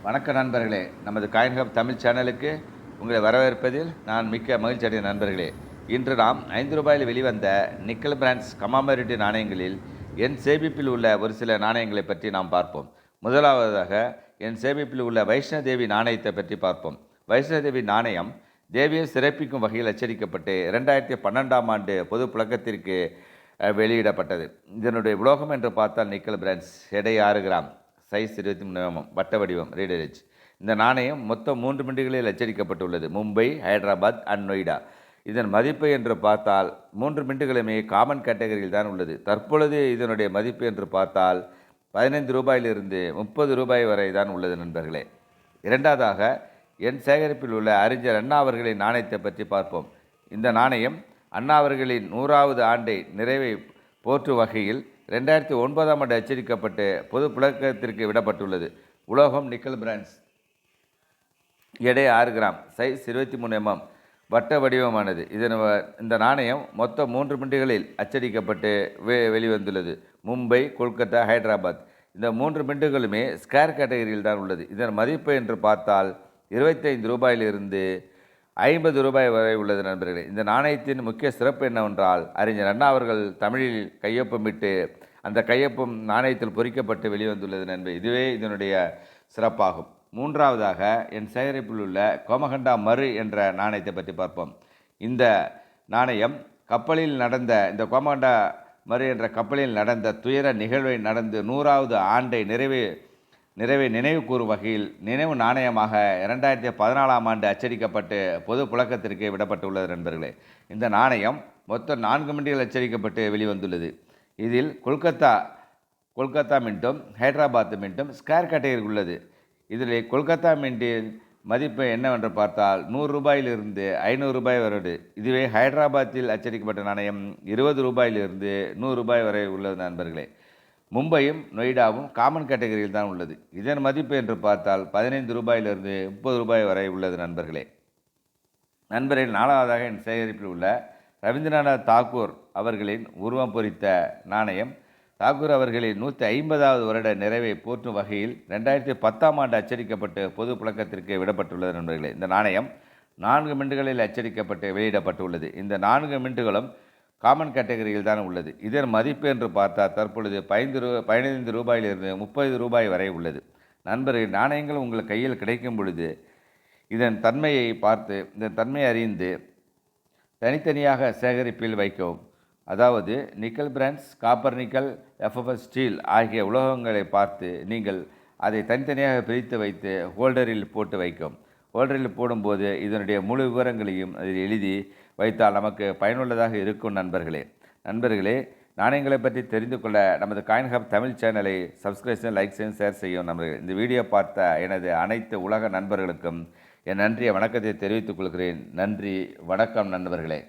வணக்க நண்பர்களே, நமது காயின் ஹப் தமிழ் சேனலுக்கு உங்களை வரவேற்பதில் நான் மிக்க மகிழ்ச்சி அடைந்த நண்பர்களே. இன்று நாம் 5 ரூபாயில் வெளிவந்த நிக்கல் பிராண்ட்ஸ் கமாமரிட்டி நாணயங்களில் என் சேமிப்பில் உள்ள ஒரு சில நாணயங்களை பற்றி நாம் பார்ப்போம். முதலாவதாக என் சேமிப்பில் உள்ள வைஷ்ணதேவி நாணயத்தை பற்றி பார்ப்போம். வைஷ்ணதேவி நாணயம் தேவியை சிறப்பிக்கும் வகையில் அச்சடிக்கப்பட்டு 2012ஆம் ஆண்டு பொது புழக்கத்திற்கு வெளியிடப்பட்டது. இதனுடைய உலோகம் என்று பார்த்தால் நிக்கல் பிராண்ட்ஸ், எடை 6 கிராம், சைஸ் 23 mm, வட்ட வடிவம், ரீடரேஜ். இந்த நாணயம் மொத்தம் 3 மிண்டுகளில் அச்சடிக்கப்பட்டுள்ளது. மும்பை, ஹைதராபாத் அண்ட் நொய்டா. இதன் மதிப்பு என்று பார்த்தால் 3 மிண்டுகளுமே காமன் கேட்டகரியில் தான் உள்ளது. தற்பொழுது இதனுடைய மதிப்பு என்று பார்த்தால் 15 ரூபாயிலிருந்து 30 ரூபாய் வரை தான் உள்ளது நண்பர்களே. இரண்டாவதாக என் சேகரிப்பில் உள்ள அறிஞர் அண்ணா அவர்களின் நாணயத்தை பற்றி பார்ப்போம். இந்த நாணயம் அண்ணா அவர்களின் 100வது ஆண்டை நிறைவை போற்றும் வகையில் 2009ஆம் ஆண்டு அச்சடிக்கப்பட்டு பொது புழக்கத்திற்கு விடப்பட்டுள்ளது. உலோகம் நிக்கல் பிராண்ட்ஸ், எடை 6 கிராம், சைஸ் 23 mm, வட்ட வடிவமானது. இந்த நாணயம் மொத்தம் 3 மிண்டுகளில் அச்சடிக்கப்பட்டு வெளிவந்துள்ளது. மும்பை, கொல்கத்தா, ஹைதராபாத். இந்த 3 மிண்டுகளுமே ஸ்கொயர் கேட்டகரியில் தான் உள்ளது. இதன் மதிப்பு என்று பார்த்தால் 25 ரூபாயிலிருந்து 50 ரூபாய் வரை உள்ளது நண்பர்களே. இந்த நாணயத்தின் முக்கிய சிறப்பு என்னவென்றால், அறிஞர் அண்ணா அவர்கள் தமிழில் கையொப்பமிட்டு அந்த கையொப்பம் நாணயத்தில் பொறிக்கப்பட்டு வெளிவந்துள்ளது நண்பர். இதுவே இதனுடைய சிறப்பாகும். மூன்றாவதாக என் சேகரிப்பில் உள்ள கோமகண்டா மறு என்ற நாணயத்தை பற்றி பார்ப்போம். இந்த நாணயம் கப்பலில் நடந்த இந்த கோமகண்டா மறு என்ற கப்பலில் நடந்த துயர நிகழ்வை நடந்து 100வது ஆண்டை நிறைவை நினைவு கூறும் வகையில் நினைவு நாணயமாக 2014ஆம் ஆண்டு அச்சடிக்கப்பட்டு பொது புழக்கத்திற்கு விடப்பட்டுள்ளது நண்பர்களே. இந்த நாணயம் மொத்தம் 4 மிண்டுகள் அச்சடிக்கப்பட்டு வெளிவந்துள்ளது. இதில் கொல்கத்தா மின்ட்டும் ஹைதராபாத் மின்ட்டும் ஸ்கொயர் கேட்டகரி உள்ளது. இதில் கொல்கத்தா மின்ட்டின் மதிப்பு என்னவென்று பார்த்தால் 100 ரூபாயிலிருந்து 500 ரூபாய் வரை. இதுவே ஹைதராபாத்தில் அச்சடிக்கப்பட்ட நாணயம் 20 ரூபாயிலிருந்து 100 ரூபாய் வரை உள்ளது நண்பர்களே. மும்பையும் நொய்டாவும் காமன் கேட்டகரியில் தான் உள்ளது. இதன் மதிப்பு என்று பார்த்தால் 15 ரூபாயிலிருந்து 30 ரூபாய் வரை உள்ளது நண்பர்களே. நண்பரில் 4வதாக என் சேகரிப்பில் உள்ள ரவீந்திரநாத் தாக்கூர் அவர்களின் உருவம் பொறித்த நாணயம். தாக்கூர் அவர்களின் 150வது வருட நிறைவை போற்றும் வகையில் 2010ஆம் ஆண்டு அச்சடிக்கப்பட்டு பொது புழக்கத்திற்கு விடப்பட்டுள்ளது நண்பர்களே. இந்த நாணயம் 4 மிண்டுகளில் அச்சடிக்கப்பட்டு வெளியிடப்பட்டுள்ளது. இந்த 4 மிண்டுகளும் காமன் கேட்டகரியில் தான் உள்ளது. இதன் மதிப்பு என்று பார்த்தால் தற்பொழுது 15 ரூபாயிலிருந்து 30 ரூபாய் வரை உள்ளது. நண்பர்கள், நாணயங்கள் உங்கள் கையில் கிடைக்கும் பொழுது இதன் தன்மையை பார்த்து, இதன் தன்மையை அறிந்து தனித்தனியாக சேகரிப்பில் வைக்கவும். அதாவது nickel brands, copper nickel, FFS steel ஆகிய உலோகங்களை பார்த்து நீங்கள் அதை தனித்தனியாக பிரித்து வைத்து ஹோல்டரில் போட்டு வைக்கவும். ஹோல்டரில் போடும்போது இதனுடைய முழு விவரங்களையும் அதில் எழுதி வைத்தால் நமக்கு பயனுள்ளதாக இருக்கும் நண்பர்களே. நாணயங்களை பற்றி தெரிந்து கொள்ள நமது காயின் ஹப் தமிழ் சேனலை சப்ஸ்கிரைப், லைக் செய்யும், ஷேர் செய்யும் நண்பர்கள். இந்த வீடியோ பார்த்த எனது அனைத்து உலக நண்பர்களுக்கும் என் நன்றிய வணக்கத்தை தெரிவித்துக் கொள்கிறேன். நன்றி, வணக்கம் நண்பர்களே.